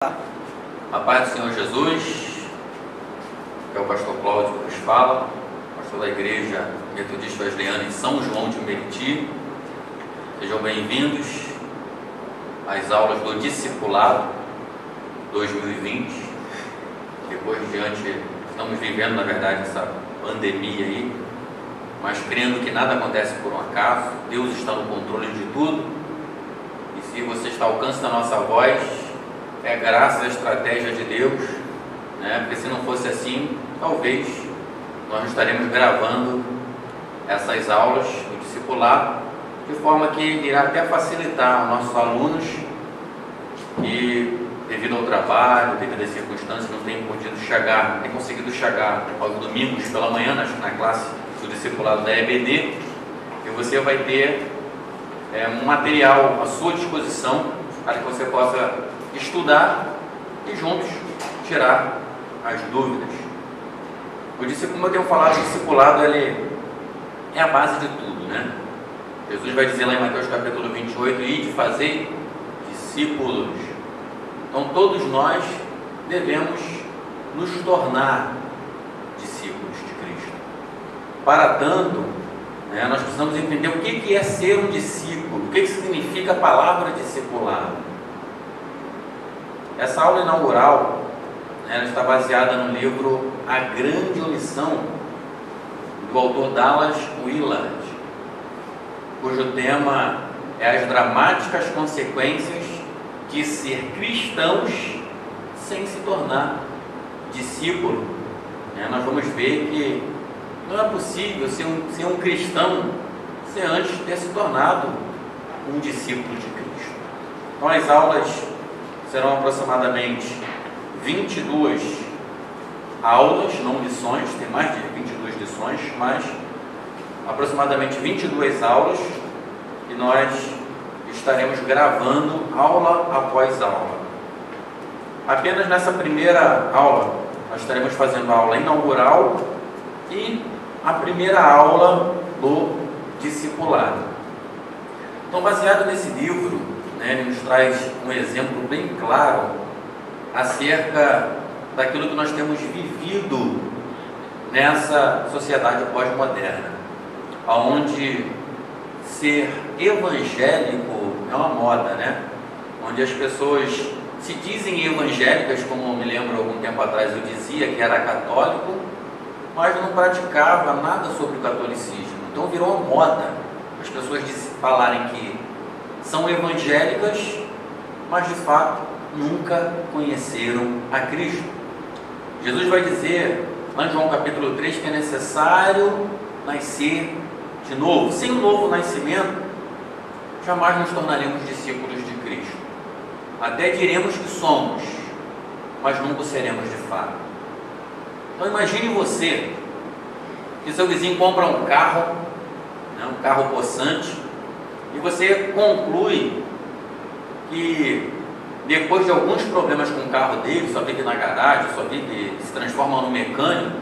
A paz do Senhor Jesus, que é o pastor Cláudio que nos fala, pastor da Igreja Metodista Wesleyana em São João de Meriti. Sejam bem-vindos às aulas do Discipulado 2020. Depois estamos vivendo, na verdade, essa pandemia aí, mas crendo que nada acontece por um acaso, Deus está no controle de tudo, e se você está ao alcance da nossa voz, é graças à estratégia de Deus, né? Porque se não fosse assim, talvez nós não estaremos gravando essas aulas do discipulado, de forma que irá até facilitar aos nossos alunos que, devido ao trabalho, devido às circunstâncias, não têm conseguido chegar aos domingos pela manhã na classe do discipulado da EBD, e você vai ter um material à sua disposição para que você possa estudar e juntos tirar as dúvidas. Como eu tenho falado, o discipulado ele é a base de tudo, né? Jesus vai dizer lá em Mateus capítulo 28, ide fazer discípulos. Então todos nós devemos nos tornar discípulos de Cristo. Para tanto, nós precisamos entender o que é ser um discípulo, o que significa a palavra discipulado. Essa aula inaugural, ela está baseada no livro A Grande Omissão, do autor Dallas Willard, cujo tema é as dramáticas consequências de ser cristãos sem se tornar discípulo. Nós vamos ver que não é possível ser um cristão sem antes ter se tornado um discípulo de Cristo. Então as aulas serão aproximadamente 22 aulas, não lições, tem mais de 22 lições, mas aproximadamente 22 aulas, e nós estaremos gravando aula após aula. Apenas nessa primeira aula, nós estaremos fazendo a aula inaugural e a primeira aula do discipulado. Então, baseado nesse livro, ele nos traz um exemplo bem claro acerca daquilo que nós temos vivido nessa sociedade pós-moderna, onde ser evangélico é uma moda, onde as pessoas se dizem evangélicas, como eu me lembro algum tempo atrás eu dizia que era católico, mas não praticava nada sobre o catolicismo. Então virou uma moda as pessoas falarem que são evangélicas, mas de fato nunca conheceram a Cristo. Jesus vai dizer lá em João capítulo 3 que é necessário nascer de novo. Sem um novo nascimento, jamais nos tornaremos discípulos de Cristo. Até diremos que somos, mas nunca seremos de fato. Então imagine você que seu vizinho compra um carro possante, e você conclui que depois de alguns problemas com o carro dele, só vive na garagem, só vive, se transforma no mecânico,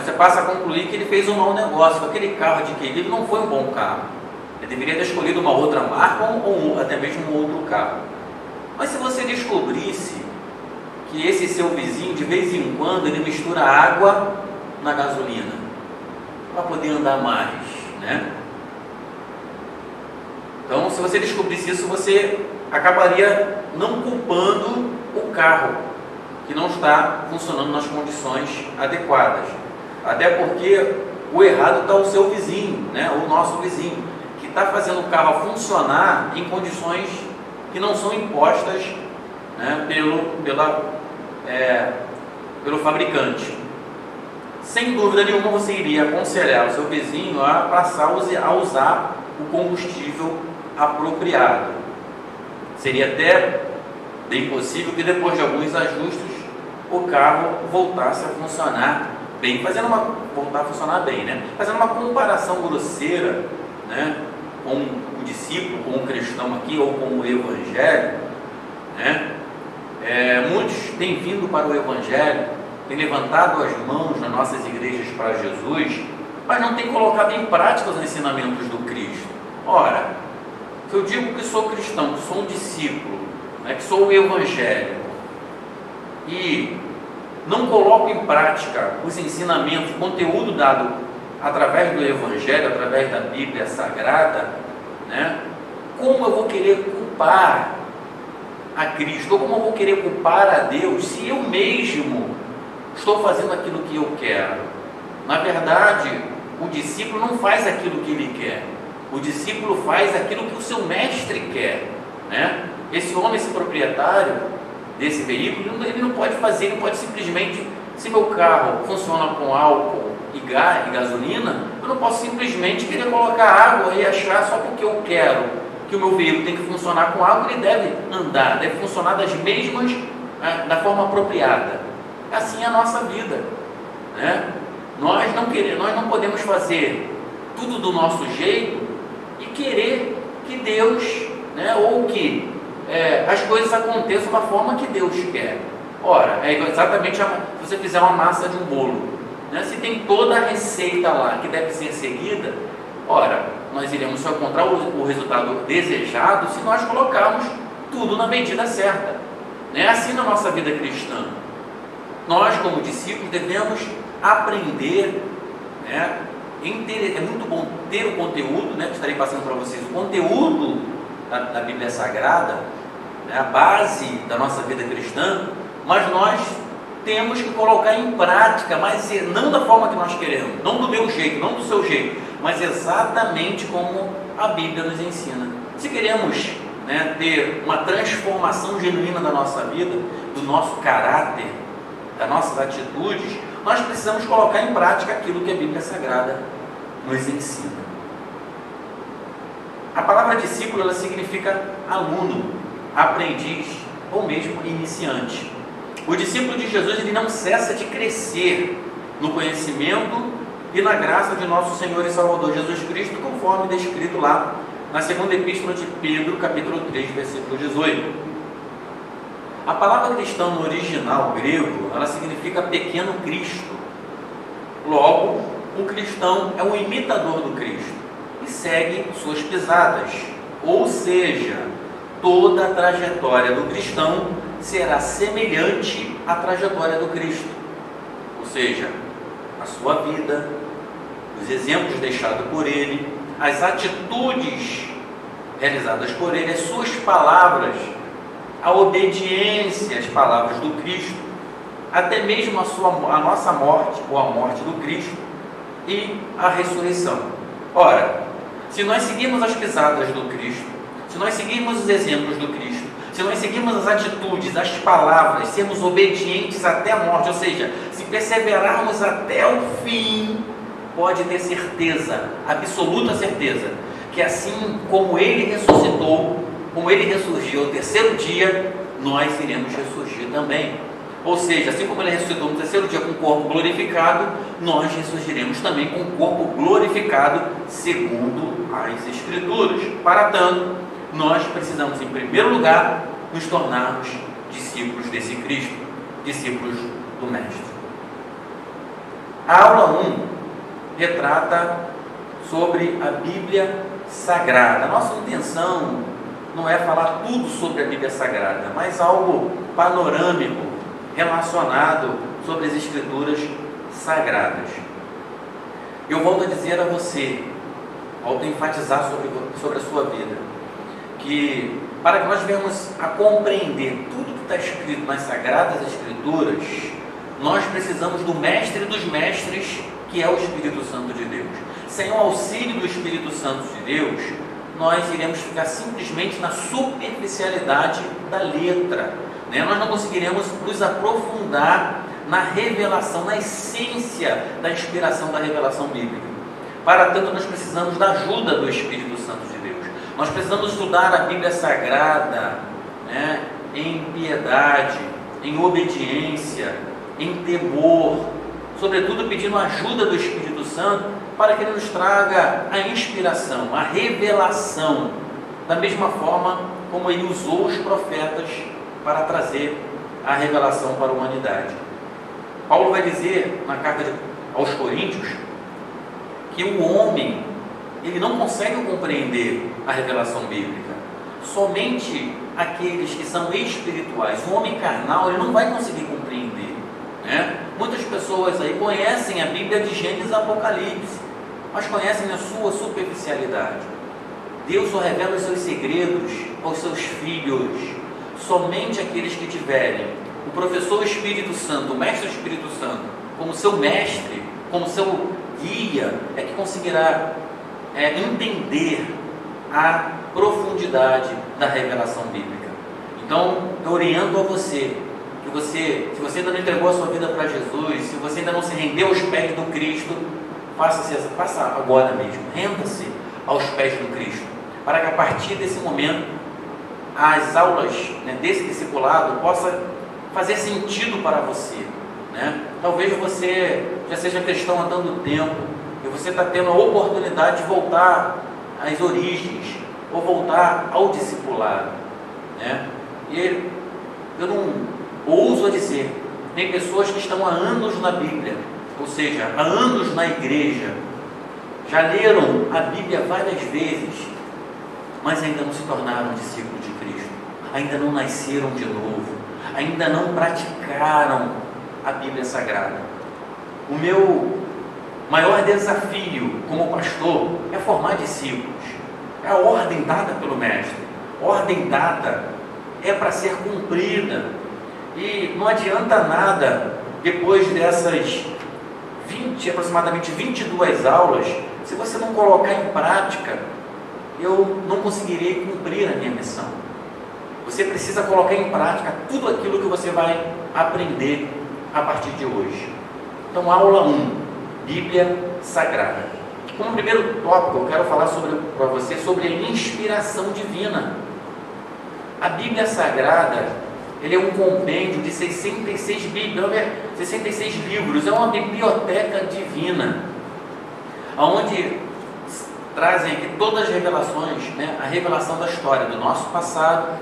você passa a concluir que ele fez um mau negócio. Aquele carro de que ele não foi um bom carro, ele deveria ter escolhido uma outra marca ou até mesmo um outro carro. Mas se você descobrisse que esse seu vizinho, de vez em quando, ele mistura água na gasolina para poder andar mais, Então, se você descobrisse isso, você acabaria não culpando o carro que não está funcionando nas condições adequadas. Até porque o errado está o seu vizinho, o nosso vizinho, que está fazendo o carro funcionar em condições que não são impostas pelo fabricante. Sem dúvida nenhuma, você iria aconselhar o seu vizinho a passar a usar o combustível apropriado. Seria até bem possível que depois de alguns ajustes o carro voltasse a funcionar bem, fazendo uma comparação grosseira, com o discípulo, com o cristão aqui, ou com o evangélico, muitos têm vindo para o evangelho, têm levantado as mãos nas nossas igrejas para Jesus, mas não têm colocado em prática os ensinamentos do Cristo. Ora, se eu digo que sou cristão, que sou um discípulo, que sou o evangélico, e não coloco em prática os ensinamentos, o conteúdo dado através do Evangelho, através da Bíblia Sagrada, né? Como eu vou querer culpar a Cristo, ou como eu vou querer culpar a Deus, se eu mesmo estou fazendo aquilo que eu quero? Na verdade, o discípulo não faz aquilo que ele quer, o discípulo faz aquilo que o seu mestre quer, né? Esse homem, esse proprietário desse veículo, ele não pode fazer, ele não pode simplesmente, se meu carro funciona com álcool e gás, e gasolina, eu não posso simplesmente querer colocar água e achar só porque eu quero que o meu veículo tem que funcionar com água, ele deve andar, deve funcionar da forma apropriada. Assim é a nossa vida, né? Nós não podemos fazer tudo do nosso jeito e querer que Deus, né, ou que as coisas aconteçam da forma que Deus quer. Ora, é exatamente se você fizer uma massa de um bolo, né, se tem toda a receita lá que deve ser seguida, ora, nós iremos só encontrar o resultado desejado se nós colocarmos tudo na medida certa. É assim na nossa vida cristã. Nós, como discípulos, devemos aprender, né? É muito bom ter o conteúdo, né? Estarei passando para vocês o conteúdo da Bíblia Sagrada, né? A base da nossa vida cristã, mas nós temos que colocar em prática, mas não da forma que nós queremos, não do meu jeito, não do seu jeito, mas exatamente como a Bíblia nos ensina. Se queremos, né, ter uma transformação genuína da nossa vida, do nosso caráter, das nossas atitudes, nós precisamos colocar em prática aquilo que a Bíblia Sagrada nos ensina. A palavra discípulo, ela significa aluno, aprendiz ou mesmo iniciante. O discípulo de Jesus, ele não cessa de crescer no conhecimento e na graça de nosso Senhor e Salvador Jesus Cristo, conforme descrito lá na segunda epístola de Pedro, capítulo 3, versículo 18. A palavra cristão no original grego, ela significa pequeno Cristo. Logo, um cristão é um imitador do Cristo e segue suas pisadas. Ou seja, toda a trajetória do cristão será semelhante à trajetória do Cristo. Ou seja, a sua vida, os exemplos deixados por ele, as atitudes realizadas por ele, as suas palavras, a obediência às palavras do Cristo, até mesmo a nossa morte, ou a morte do Cristo, e a ressurreição. Ora, se nós seguirmos as pisadas do Cristo, se nós seguirmos os exemplos do Cristo, se nós seguirmos as atitudes, as palavras, sermos obedientes até a morte, ou seja, se perseverarmos até o fim, pode ter certeza, absoluta certeza, que assim como Ele ressuscitou, como Ele ressurgiu ao terceiro dia, nós iremos ressurgir também. Ou seja, assim como Ele ressuscitou no terceiro dia com o corpo glorificado, nós ressurgiremos também com o corpo glorificado, segundo as Escrituras. Para tanto, nós precisamos, em primeiro lugar, nos tornarmos discípulos desse Cristo, discípulos do Mestre. A aula 1 retrata sobre a Bíblia Sagrada. A nossa intenção não é falar tudo sobre a Bíblia Sagrada, mas algo panorâmico, relacionado sobre as Escrituras Sagradas. Eu volto a dizer a você, volto a enfatizar sobre a sua vida, que para que nós venhamos a compreender tudo que está escrito nas Sagradas Escrituras, nós precisamos do Mestre dos Mestres, que é o Espírito Santo de Deus. Sem o auxílio do Espírito Santo de Deus, nós iremos ficar simplesmente na superficialidade da letra, né? Nós não conseguiremos nos aprofundar na revelação, na essência da inspiração da revelação bíblica. Para tanto, nós precisamos da ajuda do Espírito Santo de Deus. Nós precisamos estudar a Bíblia Sagrada, né, em piedade, em obediência, em temor, sobretudo pedindo a ajuda do Espírito Santo para que Ele nos traga a inspiração, a revelação, da mesma forma como Ele usou os profetas para trazer a revelação para a humanidade. Paulo vai dizer na carta aos Coríntios que o homem, ele não consegue compreender a revelação bíblica. Somente aqueles que são espirituais. O homem carnal, ele não vai conseguir compreender, né? Muitas pessoas aí conhecem a Bíblia de Gênesis e Apocalipse, mas conhecem na sua superficialidade. Deus só revela os seus segredos aos seus filhos. Somente aqueles que tiverem o professor Espírito Santo, o mestre Espírito Santo, como seu mestre, como seu guia, é que conseguirá entender a profundidade da revelação bíblica. Então, eu oriento a você, se você ainda não entregou a sua vida para Jesus, se você ainda não se rendeu aos pés do Cristo, faça agora mesmo, renda-se aos pés do Cristo, para que a partir desse momento, as aulas, né, desse discipulado possa fazer sentido para você, né? Talvez você já seja cristão há tanto tempo, e você está tendo a oportunidade de voltar às origens, ou voltar ao discipulado, né? E eu não ouso a dizer, tem pessoas que estão há anos na Bíblia, ou seja, há anos na igreja, já leram a Bíblia várias vezes, mas ainda não se tornaram discípulos de Cristo, ainda não nasceram de novo, ainda não praticaram a Bíblia Sagrada. O meu maior desafio como pastor é formar discípulos. É a ordem dada pelo Mestre. Ordem dada é para ser cumprida. E não adianta nada, depois dessas aproximadamente 22 aulas, se você não colocar em prática, eu não conseguirei cumprir a minha missão. Você precisa colocar em prática tudo aquilo que você vai aprender a partir de hoje. Então, aula 1, Bíblia Sagrada. Como primeiro tópico, eu quero falar para você sobre a inspiração divina. A Bíblia Sagrada, ele é um compêndio de 66 livros, é uma biblioteca divina, onde trazem aqui todas as revelações, né? A revelação da história do nosso passado,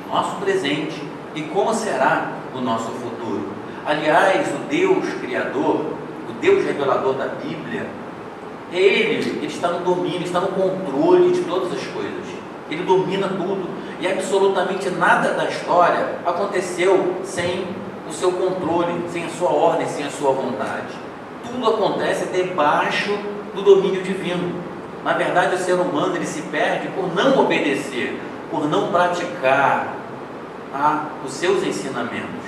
do nosso presente e como será o nosso futuro. Aliás, o Deus Criador, o Deus revelador da Bíblia, Ele está no domínio, está no controle de todas as coisas. Ele domina tudo e absolutamente nada da história aconteceu sem o seu controle, sem a sua ordem, sem a sua vontade. Tudo acontece debaixo do domínio divino. Na verdade, o ser humano ele se perde por não obedecer, por não praticar os seus ensinamentos.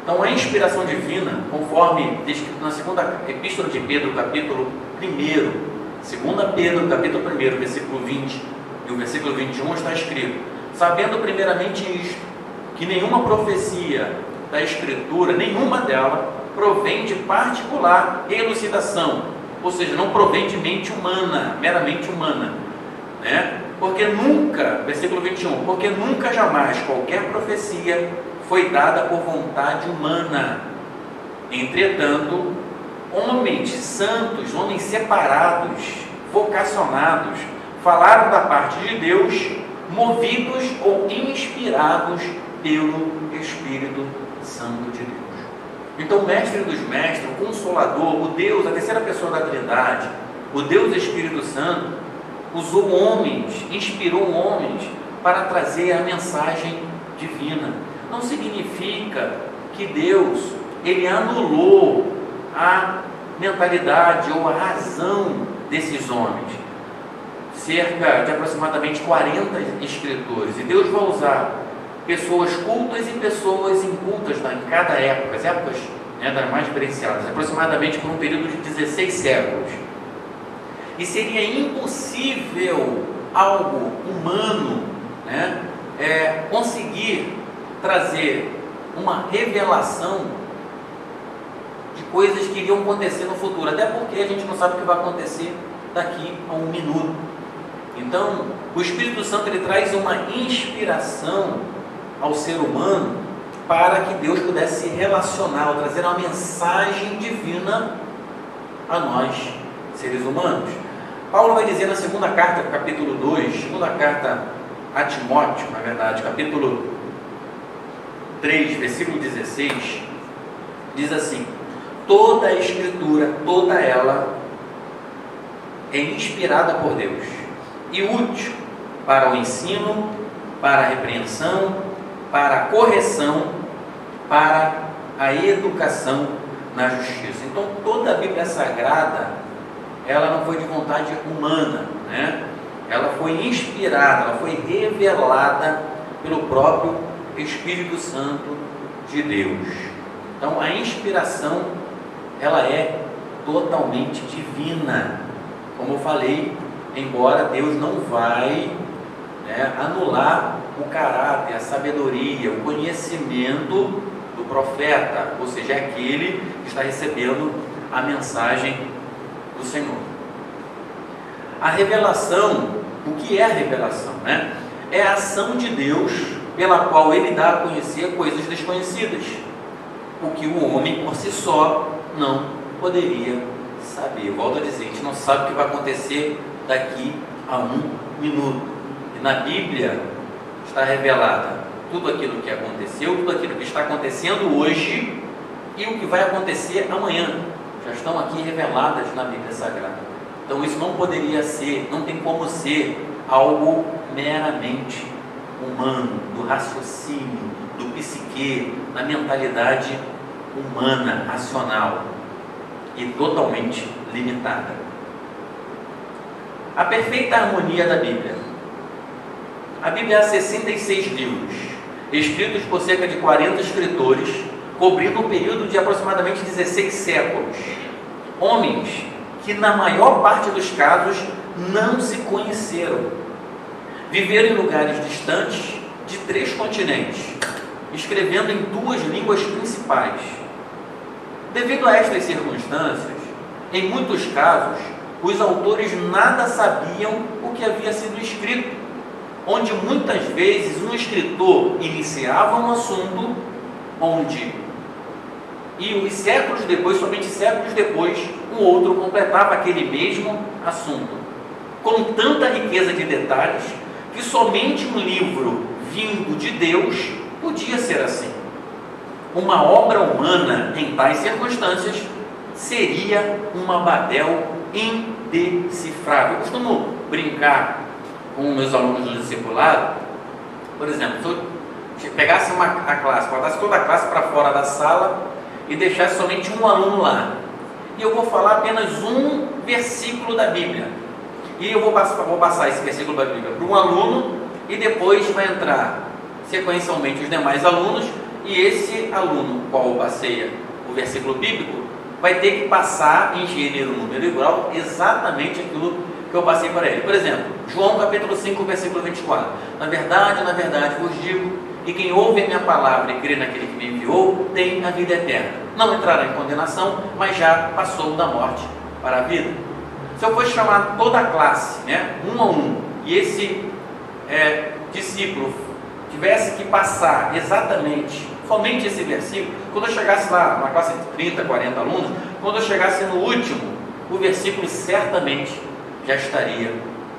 Então, a inspiração divina, conforme descrito na segunda epístola de Pedro, capítulo 1, 2 Pedro, capítulo 1, versículo 20 e o versículo 21, está escrito: sabendo primeiramente isto, que nenhuma profecia da Escritura, nenhuma dela, provém de particular elucidação, ou seja, não provém de mente humana, meramente humana, né? Porque nunca, versículo 21, porque nunca jamais qualquer profecia foi dada por vontade humana. Entretanto, homens santos, homens separados, vocacionados, falaram da parte de Deus, movidos ou inspirados pelo Espírito Santo de Deus. Então, o mestre dos mestres, o Consolador, o Deus, a terceira pessoa da Trindade, o Deus Espírito Santo, usou homens, inspirou homens para trazer a mensagem divina. Não significa que Deus, ele anulou a mentalidade ou a razão desses homens. Cerca de aproximadamente 40 escritores, e Deus vai usar pessoas cultas e pessoas incultas em cada época, as épocas, né, das mais diferenciadas, aproximadamente por um período de 16 séculos. E seria impossível algo humano, né, conseguir trazer uma revelação de coisas que iriam acontecer no futuro, até porque a gente não sabe o que vai acontecer daqui a um minuto. Então, o Espírito Santo ele traz uma inspiração ao ser humano para que Deus pudesse se relacionar, trazer uma mensagem divina a nós, seres humanos. Paulo vai dizer na segunda carta, capítulo 2, segunda carta a Timóteo, na verdade, capítulo 3, versículo 16, diz assim: toda a Escritura, toda ela, é inspirada por Deus e útil para o ensino, para a repreensão, para a correção, para a educação na justiça. Então, toda a Bíblia Sagrada, ela não foi de vontade humana, né? Ela foi inspirada, ela foi revelada pelo próprio Espírito Santo de Deus. Então, a inspiração, ela é totalmente divina. Como eu falei, embora Deus não vai anular o caráter, a sabedoria, o conhecimento do profeta, ou seja, aquele que está recebendo a mensagem do Senhor. A revelação, o que é a revelação? É a ação de Deus pela qual Ele dá a conhecer coisas desconhecidas, o que o homem por si só não poderia saber. Volto a dizer, a gente não sabe o que vai acontecer daqui a um minuto. E na Bíblia está revelada tudo aquilo que aconteceu, tudo aquilo que está acontecendo hoje e o que vai acontecer amanhã. Já estão aqui reveladas na Bíblia Sagrada. Então isso não poderia ser, não tem como ser algo meramente humano, do raciocínio, do psique, da mentalidade humana, racional e totalmente limitada. A perfeita harmonia da Bíblia. A Bíblia há 66 livros, escritos por cerca de 40 escritores, cobrindo um período de aproximadamente 16 séculos. Homens que, na maior parte dos casos, não se conheceram. Viveram em lugares distantes de 3 continentes, escrevendo em 2 línguas principais. Devido a estas circunstâncias, em muitos casos, os autores nada sabiam o que havia sido escrito, onde muitas vezes um escritor iniciava um assunto e séculos depois, somente séculos depois, um outro completava aquele mesmo assunto, com tanta riqueza de detalhes, que somente um livro vindo de Deus podia ser assim. Uma obra humana em tais circunstâncias seria uma Babel indecifrável. Eu costumo brincar com meus alunos do discipulado. Por exemplo, se eu pegasse a classe, botasse toda a classe para fora da sala e deixasse somente um aluno lá, e eu vou falar apenas um versículo da Bíblia, e eu vou passar esse versículo da Bíblia para um aluno, e depois vai entrar sequencialmente os demais alunos, e esse aluno, qual passeia o versículo bíblico, vai ter que passar em gênero, número e grau exatamente aquilo que eu passei para ele. Por exemplo, João capítulo 5, versículo 24. Na verdade, vos digo, que quem ouve a minha palavra e crê naquele que me enviou, tem a vida eterna. Não entrará em condenação, mas já passou da morte para a vida. Se eu fosse chamar toda a classe, um a um, e esse discípulo tivesse que passar exatamente, somente esse versículo, quando eu chegasse lá, numa classe de 30, 40 alunos, quando eu chegasse no último, o versículo certamente já estaria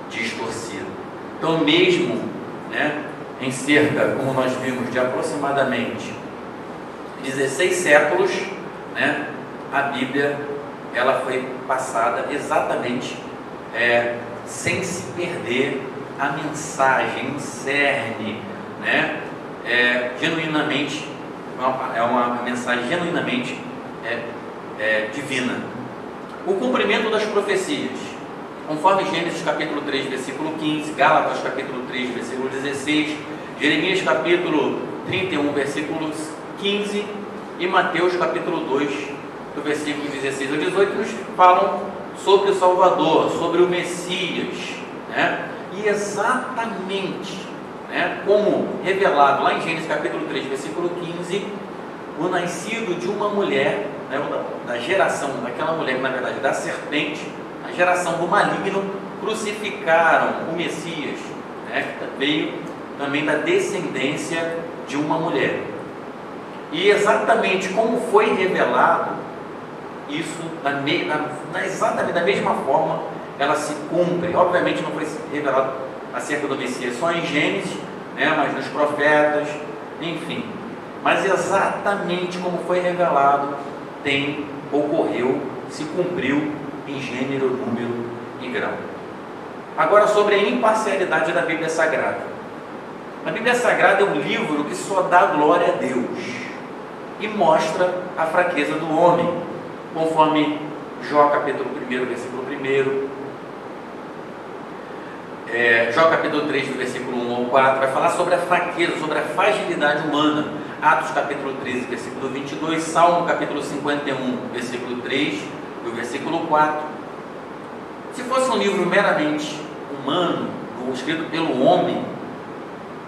distorcido. Então, mesmo em cerca, como nós vimos, de aproximadamente 16 séculos, a Bíblia ela foi passada exatamente sem se perder a mensagem, o cerne, genuinamente, é uma mensagem genuinamente divina. O cumprimento das profecias, conforme Gênesis capítulo 3, versículo 15, Gálatas capítulo 3, versículo 16, Jeremias capítulo 31, versículos 15 e Mateus capítulo 2, do versículo 16 ao 18, nos falam sobre o Salvador, sobre o Messias, e exatamente como revelado lá em Gênesis capítulo 3, versículo 15, o nascido de uma mulher, da geração daquela mulher, na verdade da serpente, a geração do maligno, crucificaram o Messias, que veio também da descendência de uma mulher. E exatamente como foi revelado, isso exatamente da mesma forma ela se cumpre. Obviamente não foi revelado acerca do Messias só em Gênesis, mas nos profetas, enfim. Mas exatamente como foi revelado, ocorreu, se cumpriu em gênero, número e grau. Agora, sobre a imparcialidade da Bíblia Sagrada. A Bíblia Sagrada é um livro que só dá glória a Deus e mostra a fraqueza do homem, conforme Jó capítulo 1, versículo 1, Jó capítulo 3, do versículo 1 ao 4, vai falar sobre a fraqueza, sobre a fragilidade humana. Atos capítulo 13, versículo 22, Salmo capítulo 51, versículo 3 e o versículo 4. Se fosse um livro meramente humano, escrito pelo homem,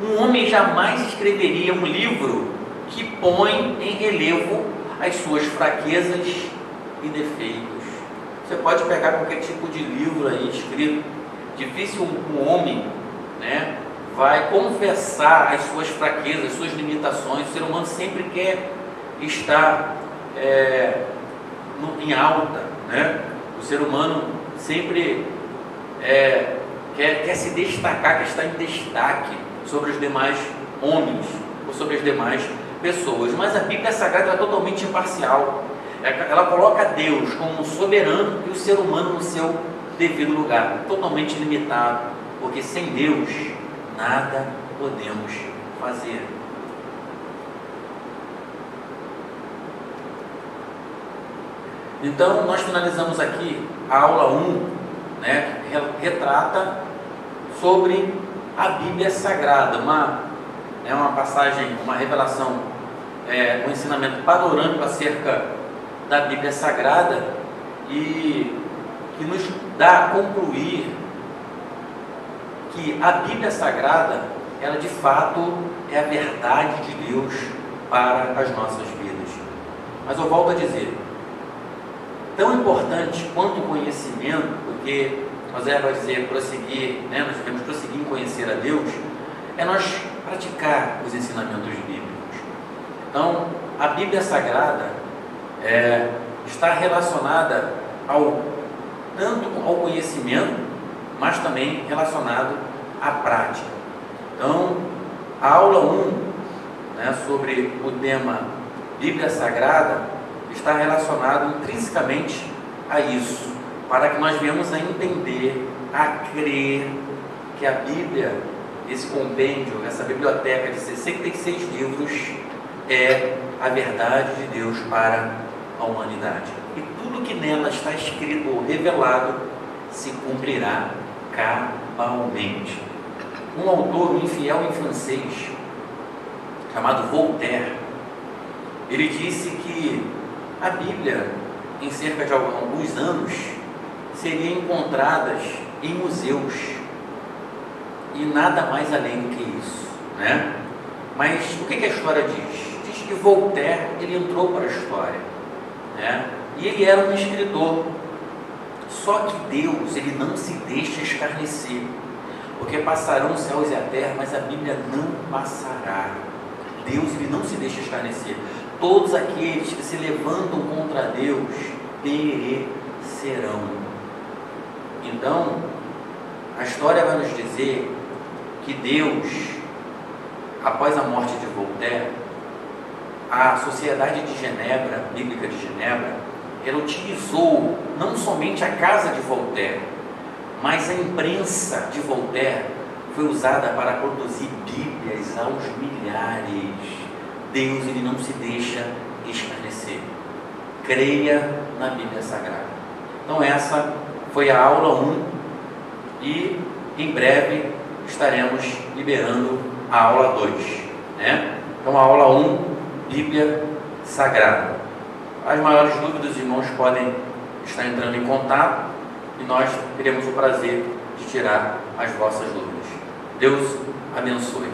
um homem jamais escreveria um livro que põe em relevo as suas fraquezas e defeitos. Você pode pegar qualquer tipo de livro aí escrito, difícil um homem, né, vai confessar as suas fraquezas, as suas limitações. O ser humano sempre quer estar em alta, né? O ser humano sempre quer se destacar, quer estar em destaque sobre os demais homens ou sobre as demais pessoas. Mas a Bíblia Sagrada é totalmente imparcial. Ela coloca Deus como soberano e o ser humano no seu devido lugar, totalmente limitado, porque sem Deus nada podemos fazer. Então nós finalizamos aqui a aula 1, né, retrata sobre a Bíblia Sagrada, uma passagem, uma revelação, um ensinamento panorâmico acerca da Bíblia Sagrada, e que nos dá a concluir que a Bíblia Sagrada, ela de fato é a verdade de Deus para as nossas vidas. Mas eu volto a dizer, tão importante quanto o conhecimento, porque José vai dizer prosseguir, né, nós devemos prosseguir em conhecer a Deus, é nós praticar os ensinamentos bíblicos. Então, a Bíblia Sagrada está relacionada tanto ao conhecimento, mas também relacionado à prática. Então, a aula 1, né, sobre o tema Bíblia Sagrada, está relacionado intrinsecamente a isso, para que nós venhamos a entender, a crer que a Bíblia, esse compêndio, essa biblioteca de 66 livros, é a verdade de Deus para a humanidade. E tudo que nela está escrito ou revelado se cumprirá cabalmente. Um autor, um infiel em francês, chamado Voltaire, ele disse que a Bíblia, em cerca de alguns anos, seria encontrada em museus e nada mais além do que isso, né? Mas o que a história diz? Diz que Voltaire, ele entrou para a história, né? E ele era um escritor. Só que Deus, ele não se deixa escarnecer, porque passarão os céus e a terra, mas a Bíblia não passará. Deus, ele não se deixa escarnecer. Todos aqueles que se levantam contra Deus perecerão. Então, a história vai nos dizer que Deus, após a morte de Voltaire, a Sociedade de Genebra, Bíblica de Genebra, ela utilizou não somente a casa de Voltaire, mas a imprensa de Voltaire foi usada para produzir Bíblias aos milhares. Deus, ele não se deixa escarnecer. Creia na Bíblia Sagrada. Então essa foi a aula 1 e em breve estaremos liberando a aula 2, né? Então a aula 1, Bíblia Sagrada. As maiores dúvidas, os irmãos podem estar entrando em contato e nós teremos o prazer de tirar as vossas dúvidas. Deus abençoe.